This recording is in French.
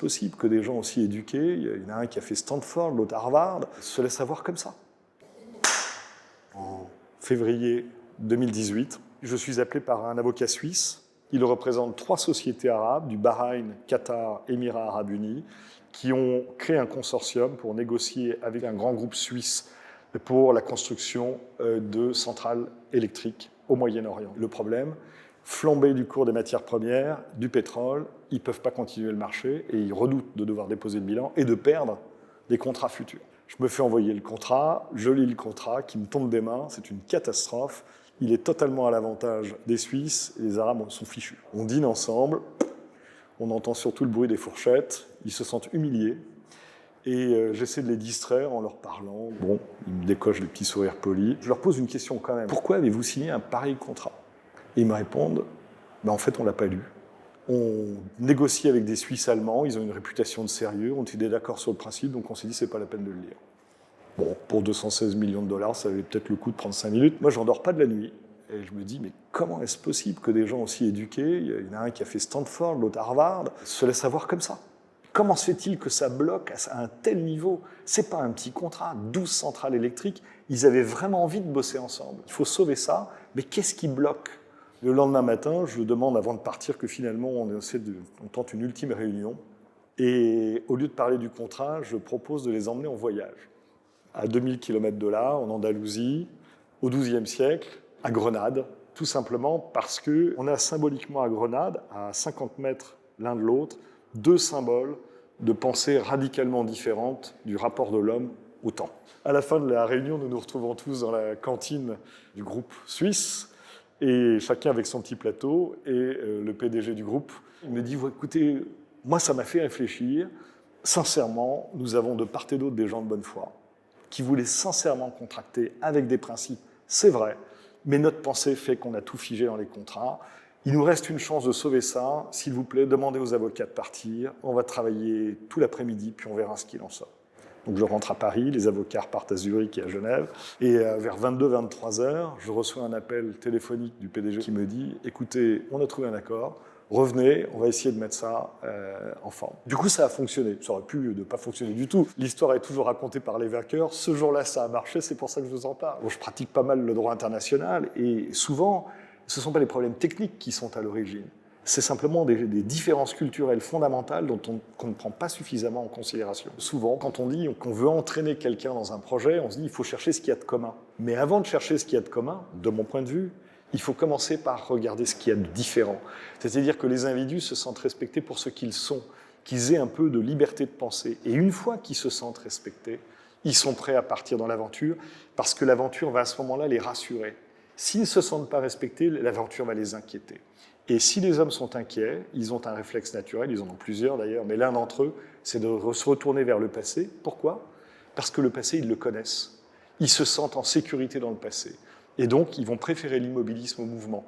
possible que des gens aussi éduqués, il y en a un qui a fait Stanford, l'autre Harvard, se laissent avoir comme ça? En février 2018, je suis appelé par un avocat suisse. Il représente 3 sociétés arabes, du Bahreïn, Qatar, Émirats arabes unis, qui ont créé un consortium pour négocier avec un grand groupe suisse pour la construction de centrales électriques au Moyen-Orient. Le problème, flambée du cours des matières premières, du pétrole, ils ne peuvent pas continuer le marché et ils redoutent de devoir déposer le bilan et de perdre des contrats futurs. Je me fais envoyer le contrat, je lis le contrat qui me tombe des mains, c'est une catastrophe. Il est totalement à l'avantage des Suisses et les Arabes sont fichus. On dîne ensemble, on entend surtout le bruit des fourchettes, ils se sentent humiliés et j'essaie de les distraire en leur parlant. Bon, ils me décochent des petits sourires polis. Je leur pose une question quand même. Pourquoi avez-vous signé un pareil contrat? Et ils me répondent, en fait, on ne l'a pas lu. On négocie avec des Suisses allemands, ils ont une réputation de sérieux, on était d'accord sur le principe, donc on s'est dit, c'est pas la peine de le lire. Bon, pour 216 millions de dollars, ça valait peut-être le coup de prendre 5 minutes. Moi, je n'endors pas de la nuit. Et je me dis, mais comment est-ce possible que des gens aussi éduqués, il y en a un qui a fait Stanford, l'autre Harvard, se laissent avoir comme ça? Comment se fait-il que ça bloque à un tel niveau? C'est pas un petit contrat, 12 centrales électriques, ils avaient vraiment envie de bosser ensemble. Il faut sauver ça, mais qu'est-ce qui bloque? Le lendemain matin, je demande avant de partir que finalement on tente une ultime réunion. Et au lieu de parler du contrat, je propose de les emmener en voyage. À 2000 km de là, en Andalousie, au XIIe siècle, à Grenade, tout simplement parce qu'on a symboliquement à Grenade, à 50 mètres l'un de l'autre, 2 symboles de pensée radicalement différentes du rapport de l'homme au temps. À la fin de la réunion, nous nous retrouvons tous dans la cantine du groupe suisse, et chacun avec son petit plateau, et le PDG du groupe me dit, écoutez, moi ça m'a fait réfléchir, sincèrement, nous avons de part et d'autre des gens de bonne foi, qui voulaient sincèrement contracter avec des principes, c'est vrai, mais notre pensée fait qu'on a tout figé dans les contrats. Il nous reste une chance de sauver ça. S'il vous plaît, demandez aux avocats de partir. On va travailler tout l'après-midi, puis on verra ce qu'il en sort. Donc je rentre à Paris, les avocats repartent à Zurich et à Genève. Et vers 22-23 heures, je reçois un appel téléphonique du PDG qui me dit « Écoutez, on a trouvé un accord. Revenez, on va essayer de mettre ça en forme. » Du coup, ça a fonctionné. Ça aurait pu ne pas fonctionner du tout. L'histoire est toujours racontée par les vainqueurs. Ce jour-là, ça a marché, c'est pour ça que je vous en parle. Bon, je pratique pas mal le droit international et souvent, ce ne sont pas les problèmes techniques qui sont à l'origine. C'est simplement des différences culturelles fondamentales qu'on ne prend pas suffisamment en considération. Souvent, quand on dit qu'on veut entraîner quelqu'un dans un projet, on se dit qu'il faut chercher ce qu'il y a de commun. Mais avant de chercher ce qu'il y a de commun, de mon point de vue, il faut commencer par regarder ce qu'il y a de différent. C'est-à-dire que les individus se sentent respectés pour ce qu'ils sont, qu'ils aient un peu de liberté de penser. Et une fois qu'ils se sentent respectés, ils sont prêts à partir dans l'aventure, parce que l'aventure va à ce moment-là les rassurer. S'ils ne se sentent pas respectés, l'aventure va les inquiéter. Et si les hommes sont inquiets, ils ont un réflexe naturel, ils en ont plusieurs d'ailleurs, mais l'un d'entre eux, c'est de se retourner vers le passé. Pourquoi? Parce que le passé, ils le connaissent. Ils se sentent en sécurité dans le passé. Et donc, ils vont préférer l'immobilisme au mouvement.